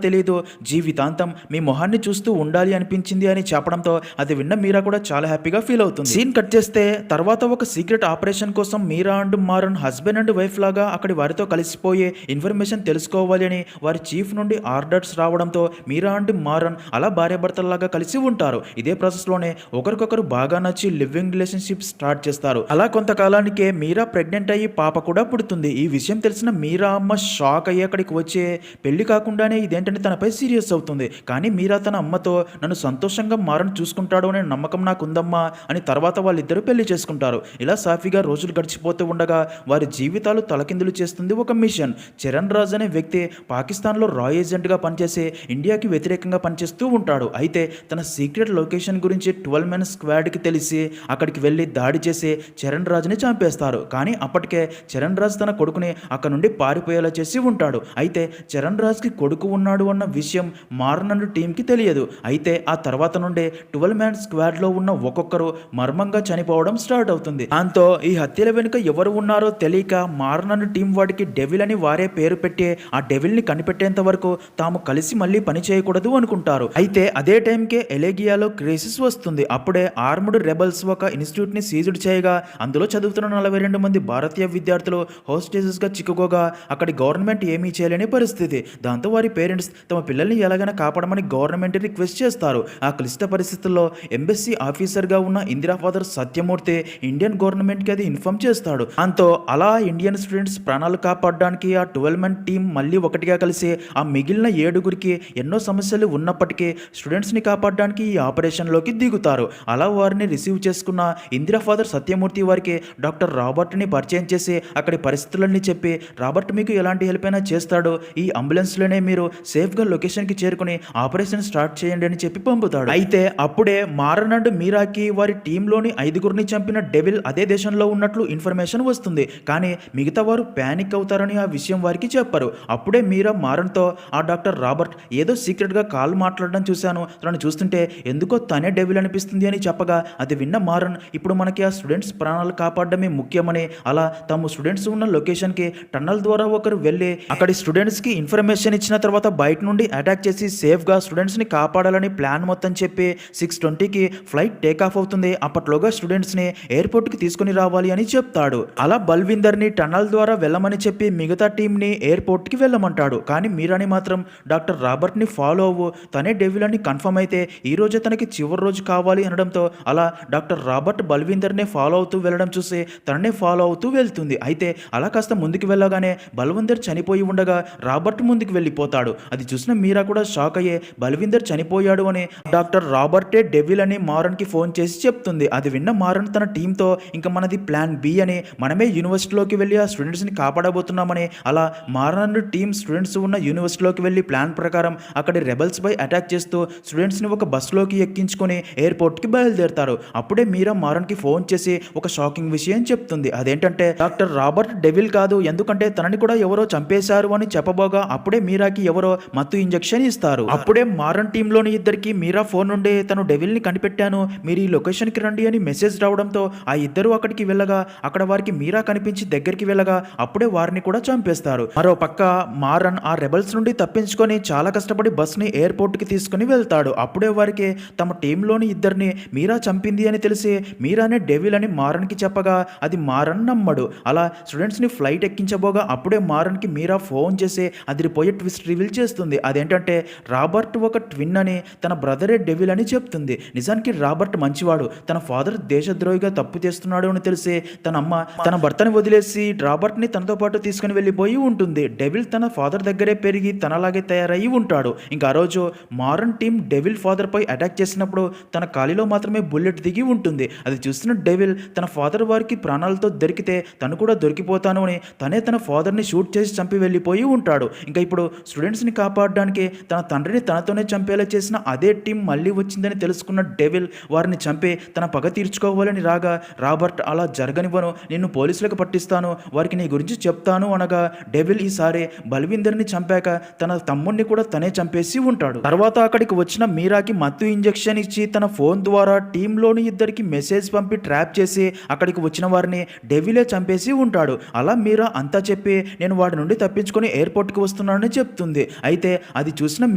తెలియదు, జీవితాంతం మీ మొహాన్ని చూస్తూ ఉండాలి అనిపించింది అని చెప్పడంతో అది విన్న మీరా కూడా చాలా హ్యాపీగా ఫీల్ అవుతుంది. సీన్ కట్ చేస్తే తర్వాత ఒక సీక్రెట్ ఆపరేషన్ కోసం Meera and Maran husband and wife లాగా అక్కడి వారితో కలిసిపోయి ఇన్ఫర్మేషన్ తెలుసుకోవాలి అని వారి చీఫ్ నుండి ఆర్డర్స్ రావడంతో మీరా అండ్ మారన్ అలా భార్యాభర్తల్లాగా కలిసి ఉంటారు. ఇదే ప్రాసెస్ లోనే ఒకరికొకరు బాగా నచ్చి లివింగ్ రిలేషన్షిప్ స్టార్ట్ చేస్తారు. అలా కొంతకాలానికే మీరా ప్రెగ్నెంట్ అయ్యి పాప కూడా పుడుతుంది. ఈ విషయం తెలిసిన మీరా అమ్మ షాక్ అయ్యి అక్కడికి వచ్చి పెళ్లి కాకుండానే ఇదేంటని తనపై సీరియస్ అవుతుంది. కానీ మీరా తన అమ్మతో నన్ను సంతోషంగా మారన్ చూసుకుంటాడు అనే నమ్మకం నాకుందమ్మా అని తర్వాత వాళ్ళిద్దరూ పెళ్లి చేసుకుంటారు. ఇలా సాఫీగా రోజులు గడిచిపోతూ ఉండగా వారి జీవితాలు తలకిందులు చేస్తుంది ఒక మిషన్. చరణ్ రాజ్ అనే వ్యక్తి పాకిస్తాన్లో రా ఏజెంట్గా పనిచేసి ఇండియాకి వ్యతిరేకంగా పనిచేస్తూ ఉంటాడు. అయితే తన సీక్రెట్ లొకేషన్ గురించి 12 మ్యాన్ స్క్వాడ్కి తెలిసి అక్కడికి వెళ్ళి దాడి చేసి చరణ్ రాజ్ని చంపేస్తారు. కానీ అప్పటికే చరణ్ రాజ్ తన కొడుకుని అక్కడ నుండి పారిపోయేలా చేసి ఉంటాడు. అయితే చరణ్ రాజ్కి కొడుకు ఉన్నాడు అన్న విషయం మారన్ అండ్ టీంకి తెలియదు. అయితే ఆ తర్వాత నుండి 12 మ్యాన్ స్క్వాడ్లో ఉన్న ఒక్కొక్కరు మర్మంగా చనిపోవడం స్టార్ట్ అవుతుంది. దాంతో ఈ హత్యల వెనుక ఎవరు ఉన్నారో తెలియక మారన్ అండ్ టీం వాడికి డెవిల్ అని వారే పేరు పెట్టి ఆ డెవిల్ని కనిపెట్టేంత వరకు తాము కలిసి మళ్ళీ పని చేయకూడదు అనుకుంటారు. అయితే అదే టైంకే ఎలేగియాలో క్రైసిస్ వస్తుంది. అప్పుడే ఆర్మ్డ్ రెబల్స్ ఒక ఇన్స్టిట్యూట్ని సీజ్డ్ చేయగా అందులో చదువుతున్న 42 మంది భారతీయ విద్యార్థులు హోస్టేజెస్గా చిక్కుకోగా అక్కడి గవర్నమెంట్ ఏమీ చేయలేని పరిస్థితి. దాంతో వారి పేరెంట్స్ తమ పిల్లల్ని ఎలాగైనా కాపాడమని గవర్నమెంట్ రిక్వెస్ట్ చేస్తారు. ఆ క్లిష్ట పరిస్థితుల్లో ఎంబెస్సీ ఆఫీసర్గా ఉన్న ఇందిరా ఫాదర్ సత్యమూర్తి ఇండియన్ గవర్నమెంట్కి అది ఇన్ఫార్మ్ చేస్తాడు. దాంతో అలా ఇండియన్ స్టూడెంట్స్ ప్రాణాలు కాపాడడానికి ఆ 12 మ్యాన్ టీం మళ్ళీ ఒకటిగా కలిసి ఆ మిగిలిన 7గురికి ఎన్నో సమస్యలు ఉన్నప్పటికీ స్టూడెంట్స్ని కాపాడడానికి ఈ ఆపరేషన్లోకి దిగుతారు. అలా వారిని రిసీవ్ చేసుకున్న ఇందిరా ఫాదర్ సత్యమూర్తి వారికి డాక్టర్ రాబర్ట్ని పరిచయం చేసి అక్కడి పరిస్థితులన్నీ చెప్పి రాబర్ట్ మీకు ఎలాంటి హెల్ప్ అయినా చేస్తాడో ఈ అంబులెన్స్లోనే మీరు సేఫ్గా లొకేషన్కి చేరుకుని ఆపరేషన్ స్టార్ట్ చేయండి అని చెప్పి పంపుతాడు. అయితే అప్పుడే మారన్ అండ్ మీరాకి వారి టీంలోని 5గురిని చంపిన డెవిల్ అదే దేశంలో ఉన్నట్లు ఇన్ఫర్మేషన్ వస్తుంది. కానీ మిగతా వారు ప్యానిక్ అవుతారని ఆ విషయం వారికి చెప్పారు. అప్పుడే మీరా మారన్తో ఆ డాక్టర్ రాబర్ట్ ఏదో సీక్రెట్గా కాల్ మాట్లాడడం చూశాను, తనను చూస్తుంటే ఎందుకో తనే డెవిల్ అనిపిస్తుంది అని చెప్పగా అది విన్న మారన్ ఇప్పుడు మనకి ఆ స్టూడెంట్స్ ప్రాణాలు కాపాడడమే ముఖ్యమని అలా తమ స్టూడెంట్స్ ఉన్న లొకేషన్కి టన్నల్ ద్వారా ఒకరు వెళ్ళి అక్కడి స్టూడెంట్స్కి ఇన్ఫర్మేషన్ ఇచ్చిన తర్వాత బయట నుండి అటాక్ చేసి సేఫ్గా స్టూడెంట్స్ని కాపాడాలని ప్లాన్ మొత్తం చెప్పి 6:20కి ఫ్లైట్ టేక్ ఆఫ్ అవుతుంది. అప్పట్లోగా స్టూడెంట్స్ని ఎయిర్పోర్ట్కి తీసుకుని రావాలి అని చెప్తాడు. అలా బల్విందర్ని టన్నల్ ద్వారా వెళ్ళమని చెప్పి మిగతా టీంని ఎయిర్పోర్ట్కి వెళ్ళమంటాడు. కానీ మీరాని మాత్రం డాక్టర్ రాబర్ట్ని ఫాలో అవ్వు, తనే డెవిల్ అని కన్ఫర్మ్ అయితే ఈ రోజే తనకి చివరి రోజు కావాలి అనడంతో అలా డాక్టర్ రాబర్ట్ బల్విందర్నే ఫాలో అవుతూ వెళ్ళడం చూసి తననే ఫాలో అవుతూ వెళ్తుంది. అయితే అలా కాస్త ముందుకు వెళ్ళగానే బల్విందర్ చనిపోయి ఉండగా రాబర్ట్ ముందుకు వెళ్ళిపోతాడు. అది చూసిన మీరా కూడా షాక్ అయ్యే బల్విందర్ చనిపోయాడు అని డాక్టర్ రాబర్టే డెవిల్ అని మారన్కి ఫోన్ చేసి చెప్తుంది. అది విన్న మారన్ తన టీంతో ఇంకా మనది ప్లాన్ బి అని మనమే యూనివర్సిటీలోకి వెళ్ళి ఆ స్టూడెంట్స్ని కాపాడబోతున్నామని అలా మారన్ టీం స్టూడెంట్స్ ఉన్న యూనివర్సిటీలోకి వెళ్ళి ప్లాన్ ప్రకారం అక్కడి రెబల్స్ పై అటాక్ చేస్తూ స్టూడెంట్స్ని ఒక బస్సులోకి ఎక్కించుకొని ఎయిర్పోర్ట్కి బయలుదేరుతారు. అప్పుడే మీరా మారన్కి ఫోన్ చేసి ఒక షాకింగ్ విషయం చెప్తుంది. అదేంటంటే డాక్టర్ రాబర్ట్ డెవిల్ కాదు, ఎందుకంటే తనని కూడా ఎవరో చంపేశారు అని చెప్పబోగా అప్పుడే మీరాకి ఎవరో మత్తు ఇంజెక్షన్ ఇస్తారు. అప్పుడే మారన్ టీంలోని ఇద్దరికి మీరా ఫోన్ నుండి తను డెవిల్ని కనిపెట్టాను, మీరు ఈ లొకేషన్కి రండి అని మెసేజ్ రావడంతో ఆ ఇద్దరు అక్కడికి వెళ్ళగా అక్కడ వారికి మీరా కనిపించి దగ్గరికి వెళ్ళగా అప్పుడే వారిని కూడా చంపేస్తారు. మరో పక్క మారన్ ఆ రెబల్స్ నుండి తప్పించుకొని చాలా కష్టపడి బస్ని ఎయిర్పోర్ట్కి తీసుకుని వెళ్తాడు. అప్పుడే వారికి తమ టీంలోని ఇద్దరిని మీరా చంపింది అని తెలిసి మీరానే డెవిల్ అని మారన్కి చెప్పగా అది మారన్ నమ్మడు. అలా స్టూడెంట్స్ని ఫ్లైట్ ఎక్కించబోగా అప్పుడే మారన్కి మీరా ఫోన్ చేసి అదిరిపోయే ట్విస్ట్ రివీల్ చేస్తుంది. అదేంటంటే రాబర్ట్ ఒక ట్విన్ అని తన బ్రదరే డెవిల్ అని చెప్తుంది. నిజానికి రాబర్ట్ మంచివాడు, తన ఫాదర్ దేశద్రోహిగా తప్పు చేస్తున్నాడు అని తెలిసి తన అమ్మ తన భర్తని వదిలేసి రాబర్ట్ని తనతో పాటు తీసుకుని వెళ్ళిపోయి ఉంటుంది. డెవిల్ తన ఫాదర్ దగ్గరే పెరిగి తనలాగే తయారయ్యి ఉంటాడు. ఇంకా ఆ రోజు మారన్ టీం డెవిల్ ఫాదర్ పై అటాక్ చేసినప్పుడు తన కాలిలో మాత్రమే బుల్లెట్ దిగి ఉంటుంది. అది చూసిన డెవిల్ తన ఫాదర్ వారికి ప్రాణాలతో దొరికితే తను కూడా దొరికిపోతాను అని తనే తన ఫాదర్ని షూట్ చేసి చంపి వెళ్ళిపోయి ఉంటాడు. ఇంకా ఇప్పుడు స్టూడెంట్స్ని కాపాడడానికి తన తండ్రిని తనతోనే చంపేలా చేసిన అదే టీం మళ్ళీ వచ్చిందని తెలుసుకున్న డెవిల్ వారిని చంపి తన పగ తీర్చుకోవాలని రాగా రాబర్ట్ అలా జరగనివ్వను, నిన్ను పోలీసులకు పట్టిస్తాను, వారికి నీ గురించి చెప్తాను అనగా డెవిల్ ఈసారి బల్విందర్ని చంపాక తన తమ్ముడిని కూడా తనే చంపేసి ఉంటాడు. తర్వాత అక్కడికి వచ్చిన మీరాకి మత్తు ఇంజెక్షన్ ఇచ్చి తన ఫోన్ ద్వారా టీంలోని ఇద్దరికి మెసేజ్ పంపి ట్రాప్ చేసి అక్కడికి వచ్చిన వారిని డెవిలే చంపేసి ఉంటాడు. అలా మీరా అంతా చెప్పి నేను వాడి నుండి తప్పించుకొని ఎయిర్పోర్ట్కి వస్తున్నానని చెప్తుంది. అయితే అది చూసిన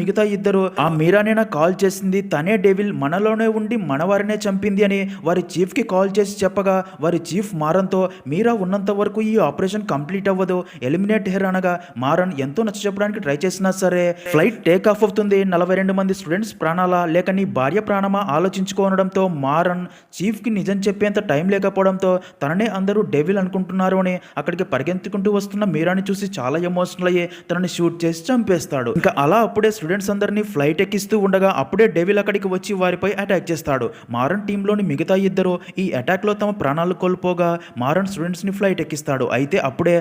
మిగతా ఇద్దరు ఆ మీరానే నాకు కాల్ చేసింది, తనే డెవిల్ మనలోనే ఉండి మన వారినే చంపింది అని వారి చీఫ్కి కాల్ చేసి చెప్పగా వారి చీఫ్ మారన్తో మీరా ఉన్నంత వరకు ఈ ఆపరేషన్ కంప్లీట్ అవ్వదు, ఎలిమినేట్ హెర్ అనగా మారన్ ఎంతో నచ్చ చెప్పడానికి ట్రై చేసినా సరే ఫ్లైట్ టేక్ ఆఫ్ అవుతుంది, 42 మంది స్టూడెంట్స్ ప్రాణాలా లేక నీ భార్య ప్రాణమా ఆలోచించుకోనడంతో మారన్ చీఫ్కి నిజం చెప్పేంత టైం లేకపోవడంతో తననే అందరూ డెవిల్ అనుకుంటున్నారు అని అక్కడికి పరిగెత్తుకుంటూ వస్తున్న మీరాని చూసి చాలా ఎమోషనల్ అయ్యి తనని షూట్ చేసి చంపేస్తాడు. ఇంకా అలా అప్పుడే స్టూడెంట్స్ అందరినీ ఫ్లైట్ ఎక్కిస్తూ ఉండగా అప్పుడే డెవిల్ అక్కడికి వచ్చి వారిపై అటాక్ చేస్తాడు. మారన్ టీంలోని మిగతా ఇద్దరు ఈ అటాక్ లో తమ ప్రాణాలు కోల్పోగా మారన్ స్టూడెంట్స్ ని ఫ్లైట్ ఎక్కిస్తాడు. అయితే అప్పుడే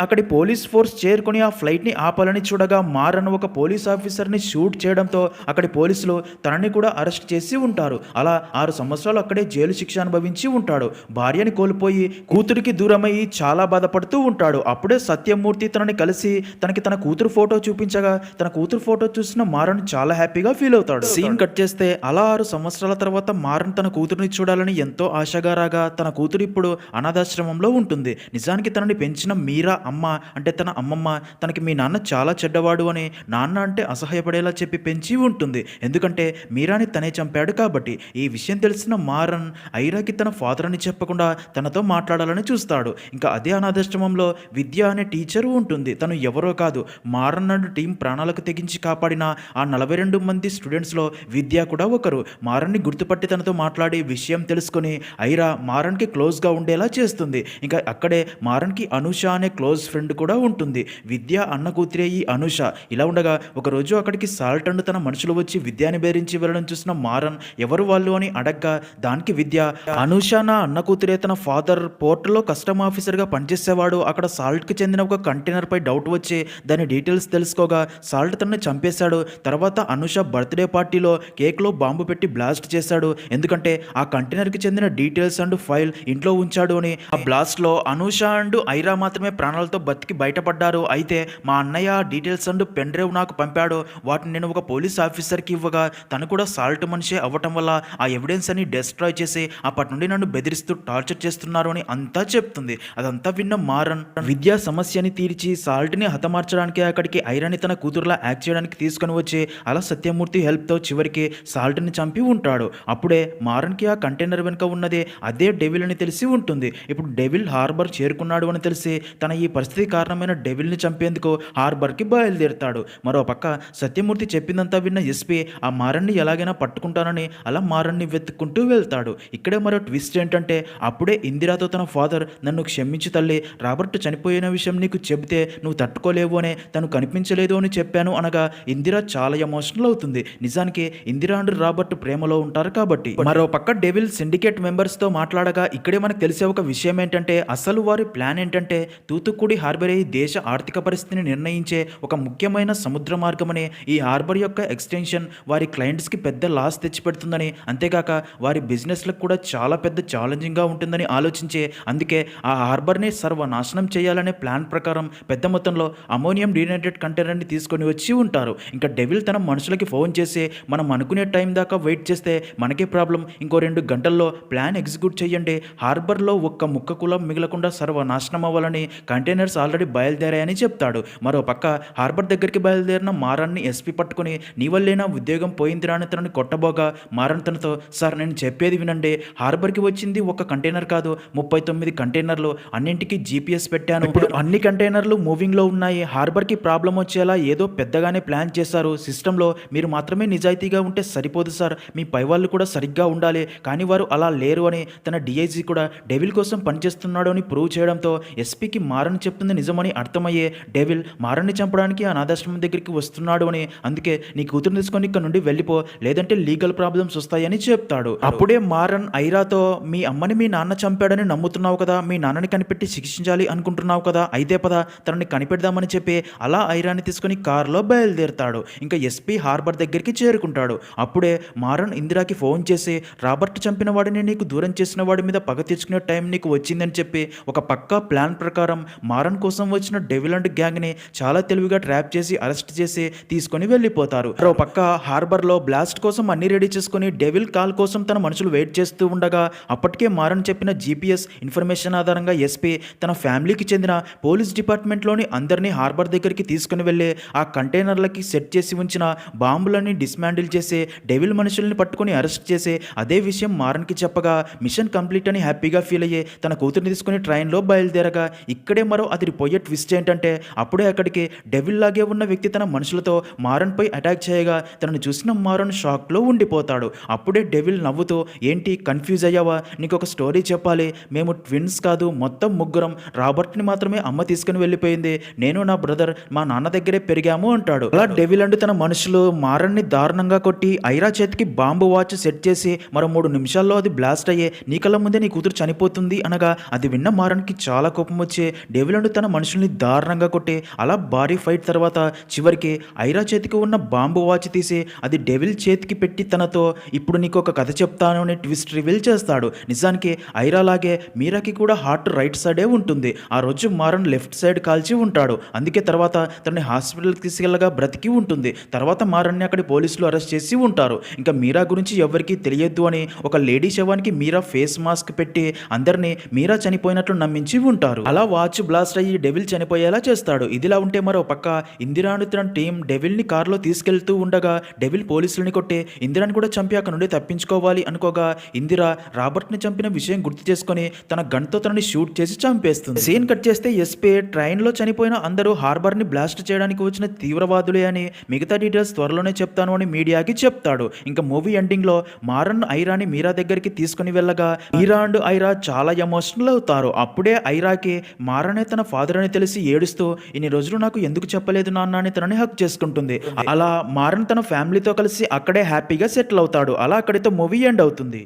అక్కడి పోలీస్ ఫోర్స్ చేరుకుని ఆ ఫ్లైట్ ని ఆపాలని చూడగా మారన్ ఒక పోలీస్ ఆఫీసర్ ని షూట్ చేయడంతో అక్కడి పోలీసులు తనని కూడా అరెస్ట్ చేసి ఉంటారు. అలా 6 సంవత్సరాలు అక్కడే జైలు శిక్ష అనుభవించి ఉంటాడు. భార్యని కోల్పోయి కూతురికి దూరమయ్యి చాలా బాధపడుతూ ఉంటాడు. అప్పుడే సత్యమూర్తి తనని కలిసి తనకి తన కూతురు ఫోటో చూపించగా తన కూతురు ఫోటో చూసిన మారన్ చాలా హ్యాపీగా ఫీల్ అవుతాడు. సీన్ కట్ చేస్తే అలా 6 సంవత్సరాల తర్వాత మారన్ తన కూతురుని చూడాలని ఎంతో ఆశగా రాగా తన కూతురు ఇప్పుడు అనాథాశ్రమంలో ఉంటుంది. నిజానికి తనని పెంచిన మీరా అమ్మ అంటే తన అమ్మమ్మ తనకి మీ నాన్న చాలా చెడ్డవాడు అని నాన్న అంటే అసహ్యపడేలా చెప్పి పెంచి ఉంటుంది. ఎందుకంటే మీరాని తనే చంపాడు కాబట్టి. ఈ విషయం తెలిసిన మారన్ ఐరాకి తన ఫాదర్ అని చెప్పకుండా తనతో మాట్లాడాలని చూస్తాడు. ఇంకా అదే అనాథాశ్రమంలో విద్య అనే టీచరు ఉంటుంది. తను ఎవరో కాదు, మారన్ అండ్ టీం ప్రాణాలకు తెగించి కాపాడిన ఆ 42 మంది స్టూడెంట్స్లో విద్య కూడా ఒకరు. మారన్ని గుర్తుపట్టి తనతో మాట్లాడి విషయం తెలుసుకొని ఐరా మారన్కి క్లోజ్గా ఉండేలా చేస్తుంది. ఇంకా అక్కడే మారన్కి అనూష అనే క్లోజ్ ఫ్రెండ్ కూడా ఉంటుంది. విద్య అన్న కూతురే ఈ అనూష. ఇలా ఉండగా ఒకరోజు అక్కడికి సాల్ట్ అండ్ తన మనుషులు వచ్చి విద్యాని బెదిరించి వెళ్ళడం చూసిన మారన్ ఎవరు వాళ్ళు అని అడగ్గా దానికి విద్య అనూష నా అన్న కూతురే, తన ఫాదర్ పోర్టులో కస్టమ్ ఆఫీసర్గా పనిచేసేవాడు, అక్కడ సాల్ట్కి చెందిన ఒక కంటైనర్ పై డౌట్ వచ్చి దాని డీటెయిల్స్ తెలుసుకోగా సాల్ట్ తనని చంపేశాడు. తర్వాత అనూష బర్త్డే పార్టీలో కేక్లో బాంబు పెట్టి బ్లాస్ట్ చేశాడు. ఎందుకంటే ఆ కంటైనర్కి చెందిన డీటెయిల్స్ అండ్ ఫైల్ ఇంట్లో ఉంచాడు అని. ఆ బ్లాస్ట్లో అనూష అండ్ ఐరా మాత్రమే ప్రాణాలతో బతికి బయటపడ్డారు. అయితే మా అన్నయ్య డీటెయిల్స్ అండ్ పెన్ డ్రైవ్ నాకు పంపాడు, వాటిని నేను ఒక పోలీస్ ఆఫీసర్కి ఇవ్వగా తను కూడా సాల్ట్ మనిషి అవ్వటం వల్ల ఆ ఎవిడెన్స్ అని డిస్ట్రాయ్ చేసి అప్పటి నుండి నన్ను బెదిరిస్తూ టార్చర్ చేస్తున్నారు అని అంతా చెప్తుంది. అదంతా విన్న మారన్ విద్యా సమస్యని తీర్చి సాల్ట్ని హతమార్చడానికి అక్కడికి ఐరాని తన కూతురులా యాక్ట్ చేయడానికి తీసుకొని వచ్చి అలా సత్యమూర్తి హెల్ప్తో చివరికి సాల్ట్ని చంపి ఉంటాడు. అప్పుడే మారన్కి ఆ కంటైనర్ వెనుక ఉన్నదే అదే డెవిల్ అని తెలిసి ఉంటుంది. ఇప్పుడు డెవిల్ హార్బర్ చేరుకున్నాడు అని తెలిసి తన ఈ పరిస్థితి కారణమైన డెవిల్ని చంపేందుకు హార్బర్కి బయలుదేరుతాడు. మరో పక్క సత్యమూర్తి చెప్పిందంతా విన్న ఎస్పీ ఆ మారన్ని ఎలాగైనా పట్టుకుంటానని అలా మారన్ని వెతుక్కుంటూ వెళ్తాడు. ఇక్కడే మరో ట్విస్ట్ ఏంటంటే అప్పుడే ఇందిరాతో తన ఫాదర్ నన్ను క్షమించి తల్లి, రాబర్ట్ చనిపోయిన విషయం నీకు చెబితే నువ్వు తట్టుకోలేవు అనే తను కనిపించలేదు అని చెప్పాను అనగా ఇందిరా చాలా ఎమోషనల్ అవుతుంది. నిజానికి ఇందిరా అండ్ రాబర్ట్ ప్రేమలో ఉంటారు కాబట్టి. మరో పక్క డెవిల్ సిండికేట్ మెంబర్స్తో మాట్లాడగా ఇక్కడే మనకు తెలిసే ఒక విషయం ఏంటంటే అసలు వారి ప్లాన్ ఏంటంటే తూతుక్కుడి హార్బర్ ఈ దేశ ఆర్థిక పరిస్థితిని నిర్ణయించే ఒక ముఖ్యమైన సముద్ర మార్గమని, ఈ హార్బర్ యొక్క ఎక్స్టెన్షన్ వారి క్లయింట్స్కి పెద్ద లాస్ తెచ్చిపెడుతుందని, అంతేకాక వారి బిజినెస్లకు కూడా చాలా పెద్ద ఛాలెంజింగ్గా ఉంటుందని ఆలోచించే అందుకే ఆ హార్బర్ని సర్వనాశనం చేయాలనే ప్లాన్ ప్రకారం పెద్ద మొత్తంలో అమోనియం డీనైట్రేట్ కంటైనర్ని తీసుకొని వచ్చి ఉంటారు. ఇంకా డెవిల్ తన మనుషులకి ఫోన్ చేసి మనం అనుకునే టైం దాకా వెయిట్ చేస్తే మనకే ప్రాబ్లం, ఇంకో 2 గంటల్లో ప్లాన్ ఎగ్జిక్యూట్ చేయండి, హార్బర్లో ఒక్క ముక్క కులం మిగలకుండా సర్వనాశనం అవ్వాలని, కంటైనర్స్ ఆల్రెడీ బయలుదేరాయని చెప్తాడు. మరో పక్క హార్బర్ దగ్గరికి బయలుదేరిన మారన్ని ఎస్పీ పట్టుకుని నీ వల్లేనా ఉద్యోగం పోయిందిరా అని తనని కొట్టబోగా మారన్ తనతో సార్ నేను చెప్పేది వినండి, హార్బర్కి వచ్చింది ఒక కంటైనర్ కాదు 39 కంటైనర్లు, అన్నింటికి జీపీఎస్ పెట్టాను, ఇప్పుడు అన్ని కంటైనర్లు మూవింగ్లో ఉన్నాయి, హార్బర్కి ప్రాబ్లం వచ్చేలా ఏదో పెద్దగానే ప్లాన్ చేశారు, సిస్టంలో మీరు మాత్రమే నిజాయితీగా ఉంటే సరిపోదు సార్, మీ పై వాళ్ళు కూడా సరిగ్గా ఉండాలి, కానీ వారు అలా లేరు అని తన డిఐజీ కూడా డెవిల్ కోసం పనిచేస్తున్నాడు అని ప్రూవ్ చేయడంతో ఎస్పీకి మారన్ చెప్తుంది నిజమని అర్థమయ్యే డెవిల్ మారన్ని చంపడానికి ఆ అనాథాశ్రమం దగ్గరికి వస్తున్నాడు అని, అందుకే నీ కూతురు తీసుకొని ఇక్కడ నుండి వెళ్ళిపో లేదంటే లీగల్ ప్రాబ్లమ్స్ వస్తాయని చెప్తాడు. అప్పుడే మారన్ ఐరాతో మీ అమ్మని మీ నాన్న చంపాడని నమ్ముతున్నావు కదా, మీ నాన్నని కనిపెట్టి శిక్షించాలి అనుకుంటున్నావు కదా, అయితే పద తనని కనిపెడదామని చెప్పి అలా ఐరాని తీసుకుని కారులో బయలుదేరుతాడు. ఇంకా ఎస్పీ హార్బర్ దగ్గరికి చేరుకుంటాడు. అప్పుడే మారన్ ఇందిరాకి ఫోన్ చేసి రాబర్ట్ చంపిన వాడిని నీకు దూరం చేసిన వాడి మీద పగ తీర్చుకునే టైం నీకు వచ్చిందని చెప్పి ఒక పక్కా ప్లాన్ ప్రకారం మారన్ కోసం వచ్చిన డెవిల్ అండ్ గ్యాంగ్ని చాలా తెలివిగా ట్రాప్ చేసి అరెస్ట్ చేసి తీసుకొని వెళ్ళిపోతారు. మరో పక్క హార్బర్లో బ్లాస్ట్ కోసం అన్ని రెడీ చేసుకుని డెవిల్ కాల్ కోసం తన మనుషులు వెయిట్ చేస్తూ ఉండగా అప్పటికే మారన్ చెప్పిన జీపీఎస్ ఇన్ఫర్మేషన్ ఆధారంగా ఎస్పీ తన ఫ్యామిలీకి చెందిన పోలీస్ డిపార్ట్మెంట్లోని అందరినీ హార్బర్ దగ్గరికి తీసుకుని వెళ్ళి ఆ కంటైనర్లకి సెట్ చేసి ఉంచిన బాంబులన్నీ డిస్మాండిల్ చేసి డెవిల్ మనుషుల్ని పట్టుకుని అరెస్ట్ చేసి అదే విషయం మారన్కి చెప్పగా మిషన్ కంప్లీట్ అని హ్యాపీగా ఫీల్ అయ్యి తన కూతుర్ని తీసుకుని ట్రైన్లో బయలుదేరగా ఇక్కడే మరో అదిరిపోయే ట్విస్ట్ ఏంటంటే అప్పుడే అక్కడికి డెవిల్ లాగే ఉన్న వ్యక్తి తన మనుషులతో మారన్పై అటాక్ చేయగా తనను చూసిన మారన్ షాక్లో ఉండిపోతాడు. అప్పుడే డెవిల్ నవ్వుతూ ఏంటి కన్ఫ్యూజ్ అయ్యావా, నీకు ఒక స్టోరీ చెప్పాలి, మేము ట్విన్స్ కాదు మొత్తం ముగ్గురం, రాబర్ట్ని మాత్రమే అమ్మ తీసుకుని వెళ్ళిపోయింది, నేను నా బ్రదర్ మా నాన్న దగ్గరే పెరిగాము అంటాడు. అలా డెవిల్ అంటూ తన మనుషులు మారన్ని దారుణంగా కొట్టి ఐరా చేతికి బాంబు వాచ్ సెట్ చేసి మరో 3 నిమిషాల్లో అది బ్లాస్ట్ అయ్యే నీ కళ్ళ ముందే నీ కూతురు చనిపోతుంది అనగా అది విన్న మారన్కి చాలా కోపం వచ్చి డెవిల్ అంటూ తన మనుషుల్ని దారుణంగా కొట్టి అలా భారీ ఫైట్ తర్వాత చివరికి ఐరా చేతికి ఉన్న బాంబు వాచ్ తీసి అది డెవిల్ చేతికి పెట్టి తనతో ఇప్పుడు నీకు ఒక కథ చెప్తాను అని ట్విస్ట్ రివీల్ చేస్తాడు. నిజానికి ఐరా లాగే మీరాకి కూడా హార్ట్ రైట్ సైడే ఉంటుంది. ఆ రోజు మారన్ లెఫ్ట్ సైడ్ కాల్చి ఉంటాడు. అందుకే తర్వాత తనని హాస్పిటల్కి తీసుకెళ్ళగా బ్రతికి ఉంటుంది. తర్వాత మారన్ని అక్కడి పోలీసులు అరెస్ట్ చేసి ఉంటారు. ఇంకా మీరా గురించి ఎవరికీ తెలియద్దు అని ఒక లేడీ శవానికి మీరా ఫేస్ మాస్క్ పెట్టి అందరినీ మీరా చనిపోయినట్లు నమ్మించి ఉంటారు. అలా వాచ్ బ్లాస్ట్ అయ్యి డెవిల్ చనిపోయేలా చేస్తాడు. ఇదిలా ఉంటే మరో పక్క ఇందిరాను తన టీం డెవిల్ని కారులో తీసుకెళ్తూ ఉండగా డెవిల్ పోలీసులని కొట్టి ఇందిరాని కూడా చంపి అక్కడ నుండి తప్పించుకోవాలి అనుకోగా ఇందిరా రాబర్ట్ని చంపిన విషయం గుర్తు చేసుకొని తన గన్తో తనని షూట్ చేసి చంపేస్తుంది. సీన్ కట్ చేస్తే ఎస్పీ ట్రైన్లో చనిపోయిన అందరూ హార్బర్ని బ్లాస్ట్ చేయడానికి వచ్చిన తీవ్రవాదులే అని మిగతా డీటెయిల్స్ త్వరలోనే చెప్తాను అని మీడియాకి చెప్తాడు. ఇంకా మూవీ ఎండింగ్లో మారన్ ఐరాని మీరా దగ్గరికి తీసుకుని వెళ్ళగా మీరా అండ్ ఐరా చాలా ఎమోషనల్ అవుతారు. అప్పుడే ఐరాకి మారనే తన ఫాదర్ అని తెలిసి ఏడుస్తూ ఇన్ని రోజులు నాకు ఎందుకు చెప్పలేదు నాన్న అని తనని హక్ చేసుకుంటుంది. అలా మారన్ తన ఫ్యామిలీతో కలిసి అక్కడే హ్యాపీగా సెటిల్ అవుతాడు. అలా అక్కడితో మూవీ ఎండ్ అవుతుంది.